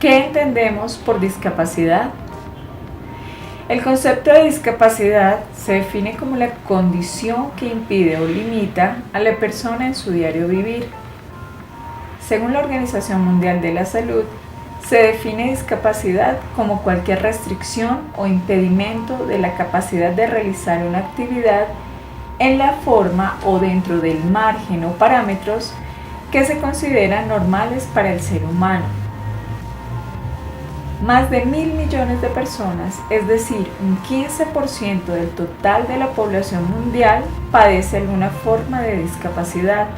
¿Qué entendemos por discapacidad? El concepto de discapacidad se define como la condición que impide o limita a la persona en su diario vivir. Según la Organización Mundial de la Salud, se define discapacidad como cualquier restricción o impedimento de la capacidad de realizar una actividad en la forma o dentro del margen o parámetros que se consideran normales para el ser humano. Más de 1.000 millones de personas, es decir, un 15% del total de la población mundial, padece alguna forma de discapacidad.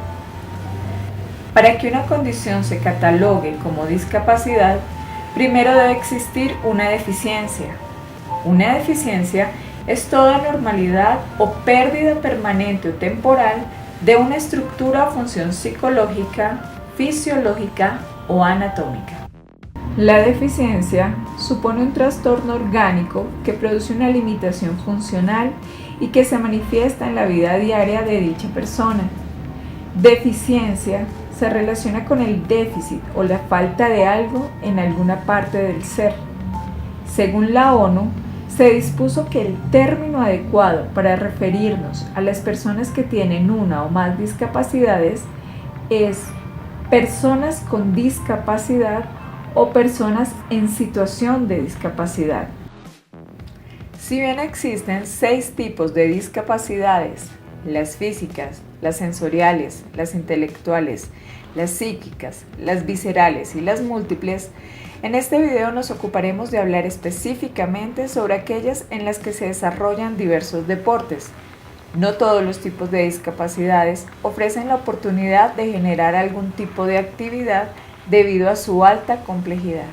Para que una condición se catalogue como discapacidad, primero debe existir una deficiencia. Una deficiencia es toda anormalidad o pérdida permanente o temporal de una estructura o función psicológica, fisiológica o anatómica. La deficiencia supone un trastorno orgánico que produce una limitación funcional y que se manifiesta en la vida diaria de dicha persona. Deficiencia se relaciona con el déficit o la falta de algo en alguna parte del ser. Según la ONU, se dispuso que el término adecuado para referirnos a las personas que tienen una o más discapacidades es personas con discapacidad o personas en situación de discapacidad. Si bien existen 6 tipos de discapacidades, las físicas, las sensoriales, las intelectuales, las psíquicas, las viscerales y las múltiples, en este video nos ocuparemos de hablar específicamente sobre aquellas en las que se desarrollan diversos deportes. No todos los tipos de discapacidades ofrecen la oportunidad de generar algún tipo de actividad debido a su alta complejidad.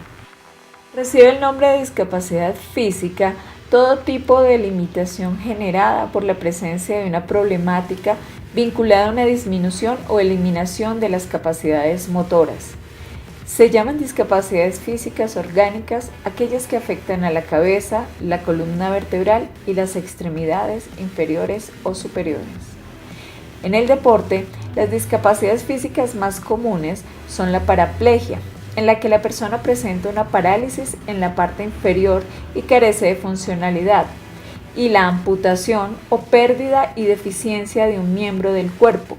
Recibe el nombre de discapacidad física todo tipo de limitación generada por la presencia de una problemática vinculada a una disminución o eliminación de las capacidades motoras. Se llaman discapacidades físicas orgánicas aquellas que afectan a la cabeza, la columna vertebral y las extremidades inferiores o superiores. En el deporte, las discapacidades físicas más comunes son la paraplegia, en la que la persona presenta una parálisis en la parte inferior y carece de funcionalidad, y la amputación o pérdida y deficiencia de un miembro del cuerpo,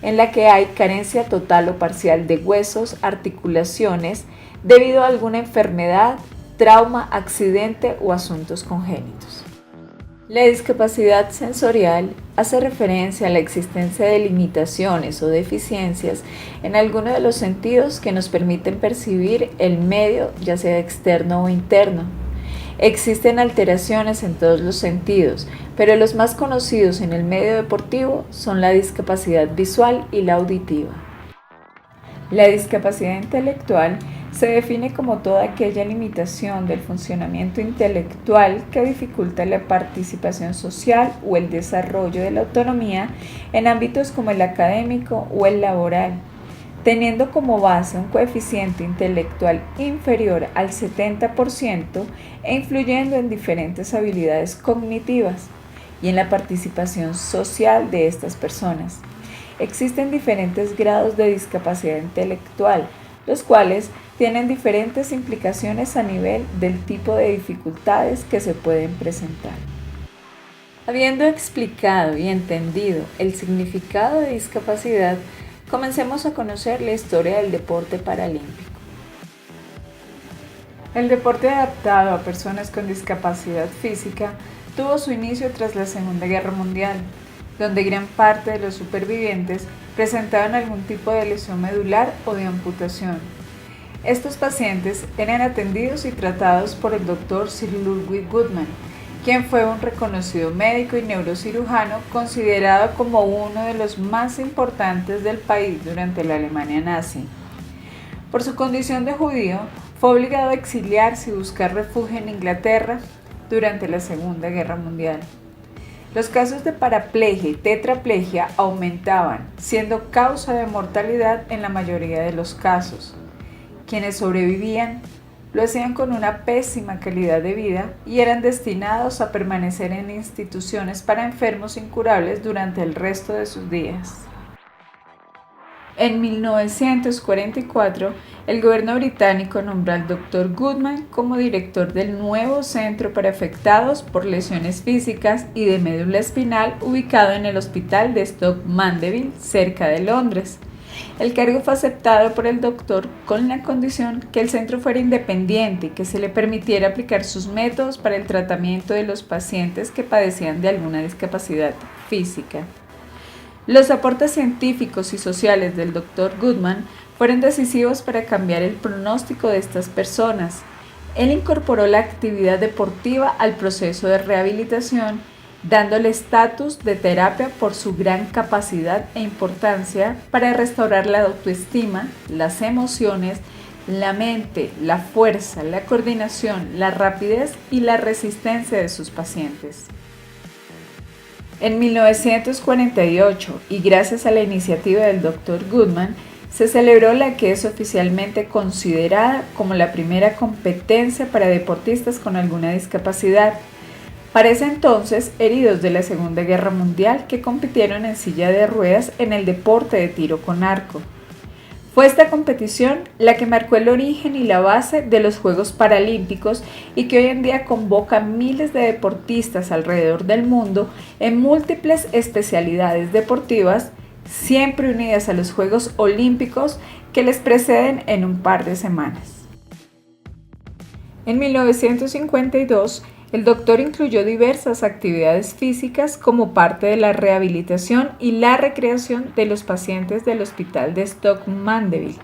en la que hay carencia total o parcial de huesos, articulaciones, debido a alguna enfermedad, trauma, accidente o asuntos congénitos. La discapacidad sensorial hace referencia a la existencia de limitaciones o deficiencias en alguno de los sentidos que nos permiten percibir el medio, ya sea externo o interno. Existen alteraciones en todos los sentidos, pero los más conocidos en el medio deportivo son la discapacidad visual y la auditiva. La discapacidad intelectual se define como toda aquella limitación del funcionamiento intelectual que dificulta la participación social o el desarrollo de la autonomía en ámbitos como el académico o el laboral, teniendo como base un coeficiente intelectual inferior al 70% e influyendo en diferentes habilidades cognitivas y en la participación social de estas personas. Existen diferentes grados de discapacidad intelectual, los cuales tienen diferentes implicaciones a nivel del tipo de dificultades que se pueden presentar. Habiendo explicado y entendido el significado de discapacidad, comencemos a conocer la historia del deporte paralímpico. El deporte adaptado a personas con discapacidad física tuvo su inicio tras la Segunda Guerra Mundial, donde gran parte de los supervivientes presentaban algún tipo de lesión medular o de amputación. Estos pacientes eran atendidos y tratados por el Dr. Sir Ludwig Guttmann, quien fue un reconocido médico y neurocirujano considerado como uno de los más importantes del país durante la Alemania nazi. Por su condición de judío, fue obligado a exiliarse y buscar refugio en Inglaterra durante la Segunda Guerra Mundial. Los casos de paraplegia y tetraplegia aumentaban, siendo causa de mortalidad en la mayoría de los casos. Quienes sobrevivían lo hacían con una pésima calidad de vida y eran destinados a permanecer en instituciones para enfermos incurables durante el resto de sus días. En 1944, el gobierno británico nombró al Dr. Goodman como director del nuevo centro para afectados por lesiones físicas y de médula espinal ubicado en el hospital de Stoke Mandeville, cerca de Londres. El cargo fue aceptado por el doctor con la condición que el centro fuera independiente y que se le permitiera aplicar sus métodos para el tratamiento de los pacientes que padecían de alguna discapacidad física. Los aportes científicos y sociales del Dr. Goodman fueron decisivos para cambiar el pronóstico de estas personas. Él incorporó la actividad deportiva al proceso de rehabilitación, dándole estatus de terapia por su gran capacidad e importancia para restaurar la autoestima, las emociones, la mente, la fuerza, la coordinación, la rapidez y la resistencia de sus pacientes. En 1948, y gracias a la iniciativa del Dr. Goodman, se celebró la que es oficialmente considerada como la primera competencia para deportistas con alguna discapacidad. Para ese entonces, heridos de la Segunda Guerra Mundial que compitieron en silla de ruedas en el deporte de tiro con arco. Fue esta competición la que marcó el origen y la base de los Juegos Paralímpicos y que hoy en día convoca a miles de deportistas alrededor del mundo en múltiples especialidades deportivas, siempre unidas a los Juegos Olímpicos que les preceden en un par de semanas. En 1952, el doctor incluyó diversas actividades físicas como parte de la rehabilitación y la recreación de los pacientes del hospital de Stoke Mandeville,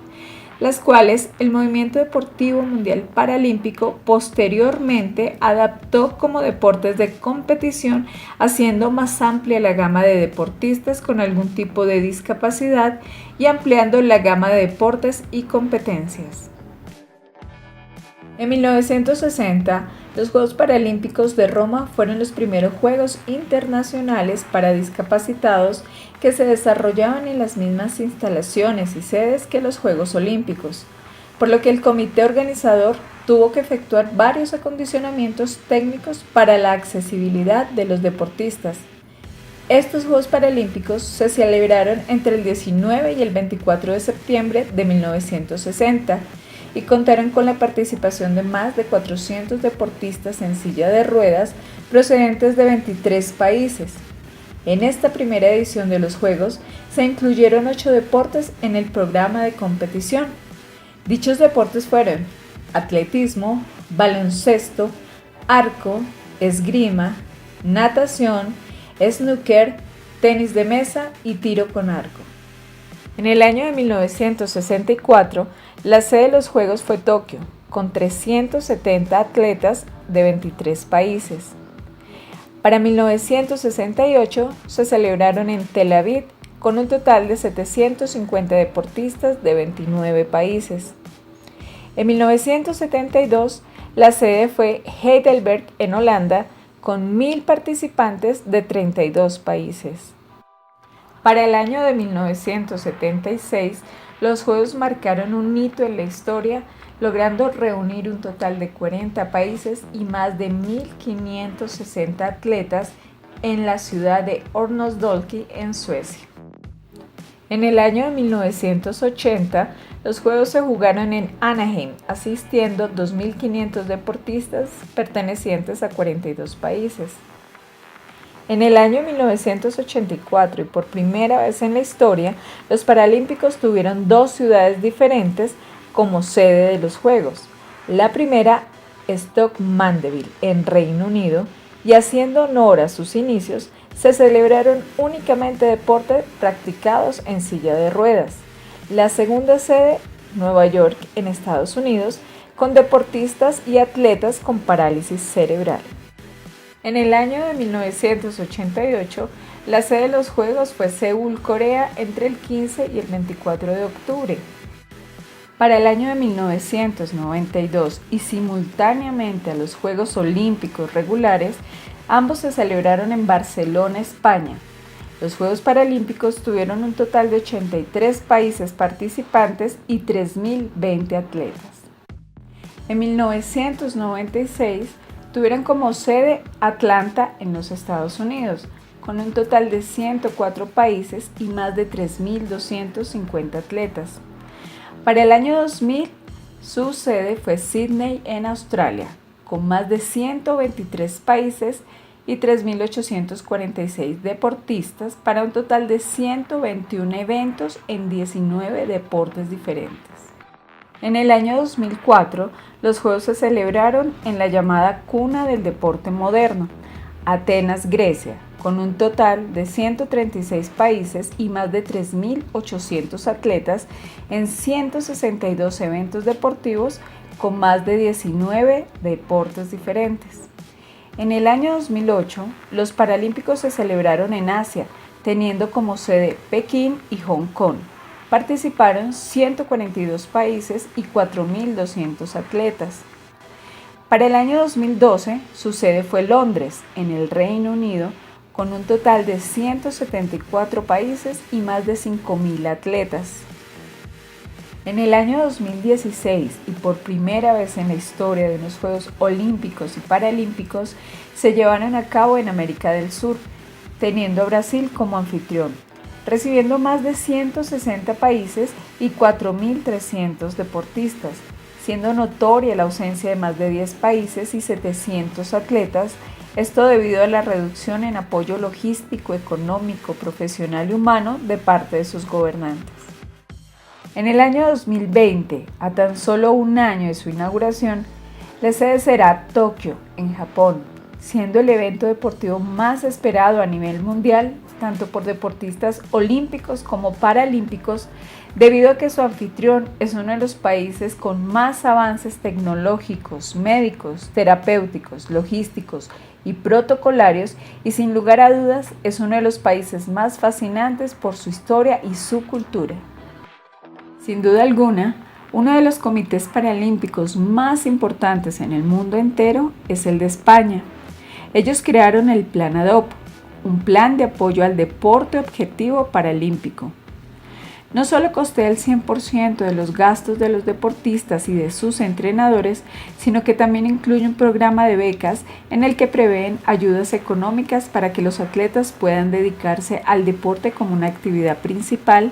las cuales el Movimiento Deportivo Mundial Paralímpico posteriormente adaptó como deportes de competición, haciendo más amplia la gama de deportistas con algún tipo de discapacidad y ampliando la gama de deportes y competencias. En 1960, los Juegos Paralímpicos de Roma fueron los primeros Juegos internacionales para discapacitados que se desarrollaban en las mismas instalaciones y sedes que los Juegos Olímpicos, por lo que el comité organizador tuvo que efectuar varios acondicionamientos técnicos para la accesibilidad de los deportistas. Estos Juegos Paralímpicos se celebraron entre el 19 y el 24 de septiembre de 1960, y contaron con la participación de más de 400 deportistas en silla de ruedas procedentes de 23 países. En esta primera edición de los Juegos se incluyeron 8 deportes en el programa de competición. Dichos deportes fueron atletismo, baloncesto, arco, esgrima, natación, snooker, tenis de mesa y tiro con arco. En el año de 1964, la sede de los Juegos fue Tokio, con 370 atletas de 23 países. Para 1968 se celebraron en Tel Aviv, con un total de 750 deportistas de 29 países. En 1972, la sede fue Heidelberg, en Holanda, con 1.000 participantes de 32 países. Para el año de 1976, los Juegos marcaron un hito en la historia, logrando reunir un total de 40 países y más de 1.560 atletas en la ciudad de Örnsköldsvik, en Suecia. En el año de 1980, los Juegos se jugaron en Anaheim, asistiendo 2.500 deportistas pertenecientes a 42 países. En el año 1984 y por primera vez en la historia, los Paralímpicos tuvieron 2 ciudades diferentes como sede de los Juegos. La primera, Stoke Mandeville, en Reino Unido, y haciendo honor a sus inicios, se celebraron únicamente deportes practicados en silla de ruedas. La segunda sede, Nueva York, en Estados Unidos, con deportistas y atletas con parálisis cerebral. En el año de 1988, la sede de los Juegos fue Seúl, Corea, entre el 15 y el 24 de octubre. Para el año de 1992 y simultáneamente a los Juegos Olímpicos regulares, Ambos se celebraron en Barcelona, España. Los Juegos Paralímpicos tuvieron un total de 83 países participantes y 3.020 atletas. En 1996 tuvieron como sede Atlanta en los Estados Unidos, con un total de 104 países y más de 3.250 atletas. Para el año 2000, su sede fue Sydney en Australia, con más de 123 países y 3.846 deportistas para un total de 121 eventos en 19 deportes diferentes. En el año 2004, los Juegos se celebraron en la llamada cuna del deporte moderno, Atenas, Grecia, con un total de 136 países y más de 3.800 atletas en 162 eventos deportivos con más de 19 deportes diferentes. En el año 2008, los Paralímpicos se celebraron en Asia, teniendo como sede Pekín y Hong Kong. Participaron 142 países y 4.200 atletas. Para el año 2012, su sede fue Londres, en el Reino Unido, con un total de 174 países y más de 5.000 atletas. En el año 2016, y por primera vez en la historia de los Juegos Olímpicos y Paralímpicos, se llevaron a cabo en América del Sur, teniendo a Brasil como anfitrión, recibiendo más de 160 países y 4.300 deportistas, siendo notoria la ausencia de más de 10 países y 700 atletas, esto debido a la reducción en apoyo logístico, económico, profesional y humano de parte de sus gobernantes. En el año 2020, a tan solo un año de su inauguración, la sede será Tokio, en Japón, siendo el evento deportivo más esperado a nivel mundial, tanto por deportistas olímpicos como paralímpicos, debido a que su anfitrión es uno de los países con más avances tecnológicos, médicos, terapéuticos, logísticos y protocolarios, y sin lugar a dudas es uno de los países más fascinantes por su historia y su cultura. Sin duda alguna, uno de los comités paralímpicos más importantes en el mundo entero es el de España. Ellos crearon el Plan ADOP, un plan de apoyo al deporte objetivo paralímpico. No solo costea el 100% de los gastos de los deportistas y de sus entrenadores, sino que también incluye un programa de becas en el que prevén ayudas económicas para que los atletas puedan dedicarse al deporte como una actividad principal,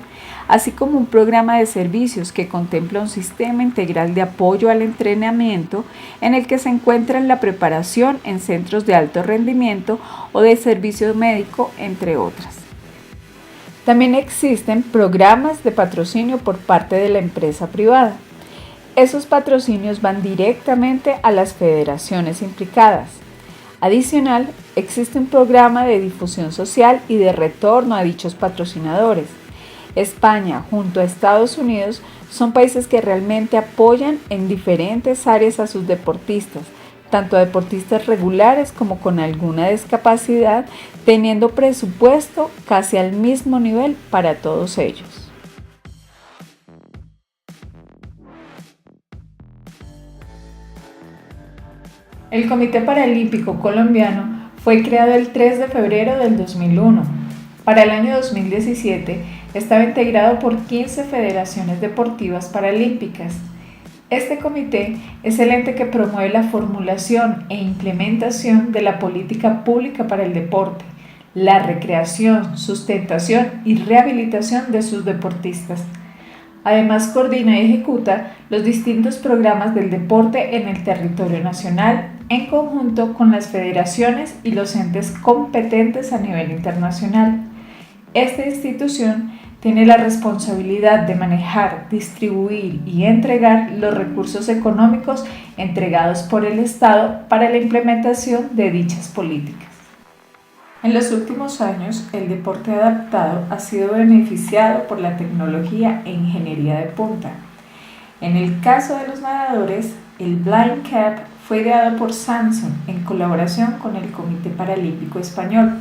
así como un programa de servicios que contempla un sistema integral de apoyo al entrenamiento en el que se encuentran la preparación en centros de alto rendimiento o de servicio médico, entre otras. También existen programas de patrocinio por parte de la empresa privada. Esos patrocinios van directamente a las federaciones implicadas. Adicional, existe un programa de difusión social y de retorno a dichos patrocinadores. España, junto a Estados Unidos, son países que realmente apoyan en diferentes áreas a sus deportistas, tanto a deportistas regulares como con alguna discapacidad, teniendo presupuesto casi al mismo nivel para todos ellos. El Comité Paralímpico Colombiano fue creado el 3 de febrero del 2001. Para el año 2017 estaba integrado por 15 federaciones deportivas paralímpicas. Este comité es el ente que promueve la formulación e implementación de la política pública para el deporte, la recreación, sustentación y rehabilitación de sus deportistas. Además, coordina y ejecuta los distintos programas del deporte en el territorio nacional, en conjunto con las federaciones y los entes competentes a nivel internacional. Esta institución tiene la responsabilidad de manejar, distribuir y entregar los recursos económicos entregados por el Estado para la implementación de dichas políticas. En los últimos años, el deporte adaptado ha sido beneficiado por la tecnología e ingeniería de punta. En el caso de los nadadores, el Blind Cap fue ideado por Samsung en colaboración con el Comité Paralímpico Español.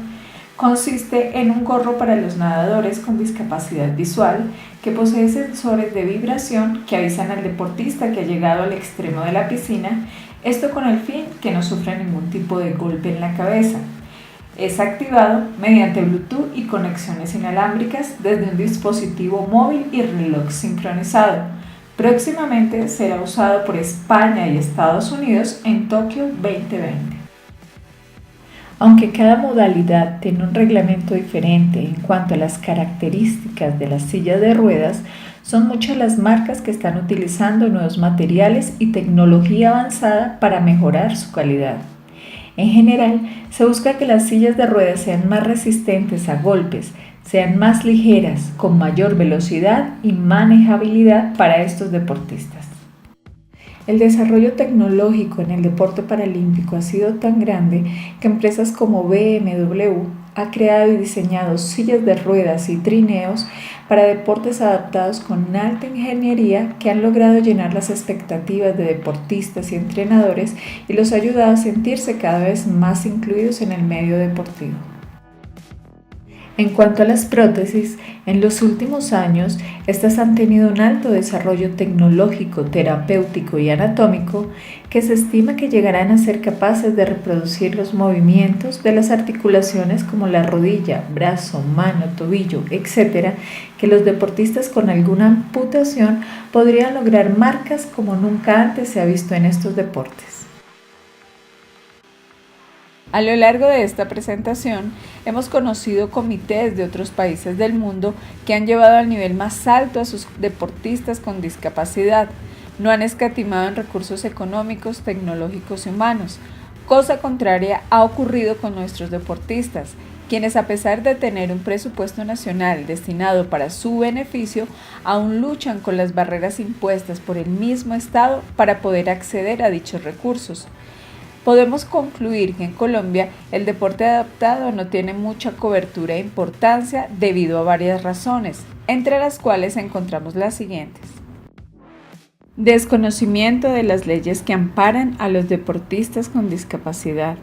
Consiste en un gorro para los nadadores con discapacidad visual que posee sensores de vibración que avisan al deportista que ha llegado al extremo de la piscina Esto con el fin que no sufra ningún tipo de golpe en la cabeza. Es activado mediante Bluetooth y conexiones inalámbricas desde un dispositivo móvil y reloj sincronizado. Próximamente será usado por España y Estados Unidos en Tokio 2020. Aunque cada modalidad tiene un reglamento diferente en cuanto a las características de las sillas de ruedas, son muchas las marcas que están utilizando nuevos materiales y tecnología avanzada para mejorar su calidad. En general, se busca que las sillas de ruedas sean más resistentes a golpes, sean más ligeras, con mayor velocidad y manejabilidad para estos deportistas. El desarrollo tecnológico en el deporte paralímpico ha sido tan grande que empresas como BMW ha creado y diseñado sillas de ruedas y trineos para deportes adaptados con alta ingeniería que han logrado llenar las expectativas de deportistas y entrenadores y los ha ayudado a sentirse cada vez más incluidos en el medio deportivo. En cuanto a las prótesis, en los últimos años, estas han tenido un alto desarrollo tecnológico, terapéutico y anatómico que se estima que llegarán a ser capaces de reproducir los movimientos de las articulaciones como la rodilla, brazo, mano, tobillo, etc., que los deportistas con alguna amputación podrían lograr marcas como nunca antes se ha visto en estos deportes. A lo largo de esta presentación, hemos conocido comités de otros países del mundo que han llevado al nivel más alto a sus deportistas con discapacidad. No han escatimado en recursos económicos, tecnológicos y humanos. Cosa contraria ha ocurrido con nuestros deportistas, quienes a pesar de tener un presupuesto nacional destinado para su beneficio, aún luchan con las barreras impuestas por el mismo Estado para poder acceder a dichos recursos. Podemos concluir que en Colombia el deporte adaptado no tiene mucha cobertura e importancia debido a varias razones, entre las cuales encontramos las siguientes. Desconocimiento de las leyes que amparan a los deportistas con discapacidad.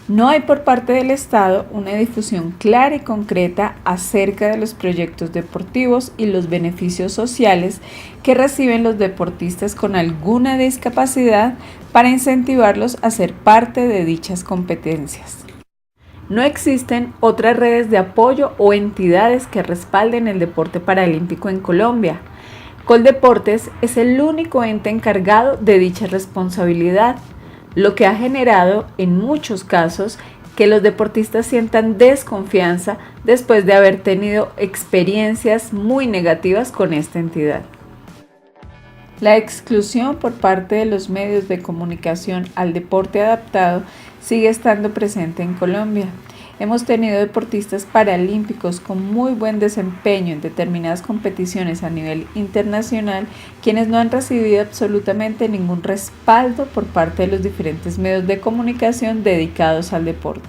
No hay por parte del Estado una difusión clara y concreta acerca de los proyectos deportivos y los beneficios sociales que reciben los deportistas con alguna discapacidad para incentivarlos a ser parte de dichas competencias. No existen otras redes de apoyo o entidades que respalden el deporte paralímpico en Colombia. Coldeportes es el único ente encargado de dicha responsabilidad, lo que ha generado, en muchos casos, que los deportistas sientan desconfianza después de haber tenido experiencias muy negativas con esta entidad. La exclusión por parte de los medios de comunicación al deporte adaptado sigue estando presente en Colombia. Hemos tenido deportistas paralímpicos con muy buen desempeño en determinadas competiciones a nivel internacional, quienes no han recibido absolutamente ningún respaldo por parte de los diferentes medios de comunicación dedicados al deporte.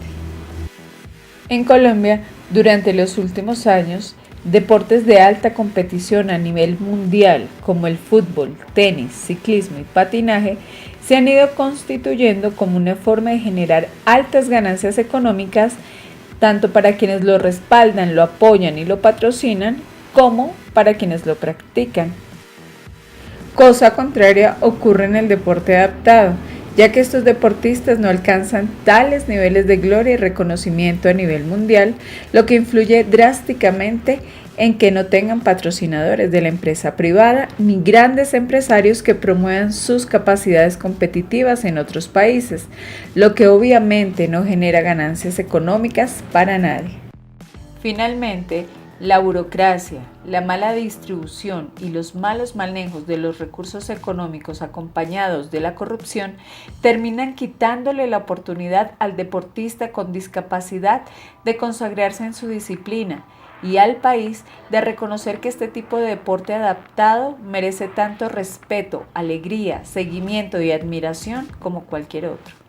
En Colombia, durante los últimos años, deportes de alta competición a nivel mundial, como el fútbol, tenis, ciclismo y patinaje, se han ido constituyendo como una forma de generar altas ganancias económicas, tanto para quienes lo respaldan, lo apoyan y lo patrocinan, como para quienes lo practican. Cosa contraria ocurre en el deporte adaptado, ya que estos deportistas no alcanzan tales niveles de gloria y reconocimiento a nivel mundial, lo que influye drásticamente en que no tengan patrocinadores de la empresa privada ni grandes empresarios que promuevan sus capacidades competitivas en otros países, lo que obviamente no genera ganancias económicas para nadie. Finalmente, la burocracia, la mala distribución y los malos manejos de los recursos económicos acompañados de la corrupción terminan quitándole la oportunidad al deportista con discapacidad de consagrarse en su disciplina y al país de reconocer que este tipo de deporte adaptado merece tanto respeto, alegría, seguimiento y admiración como cualquier otro.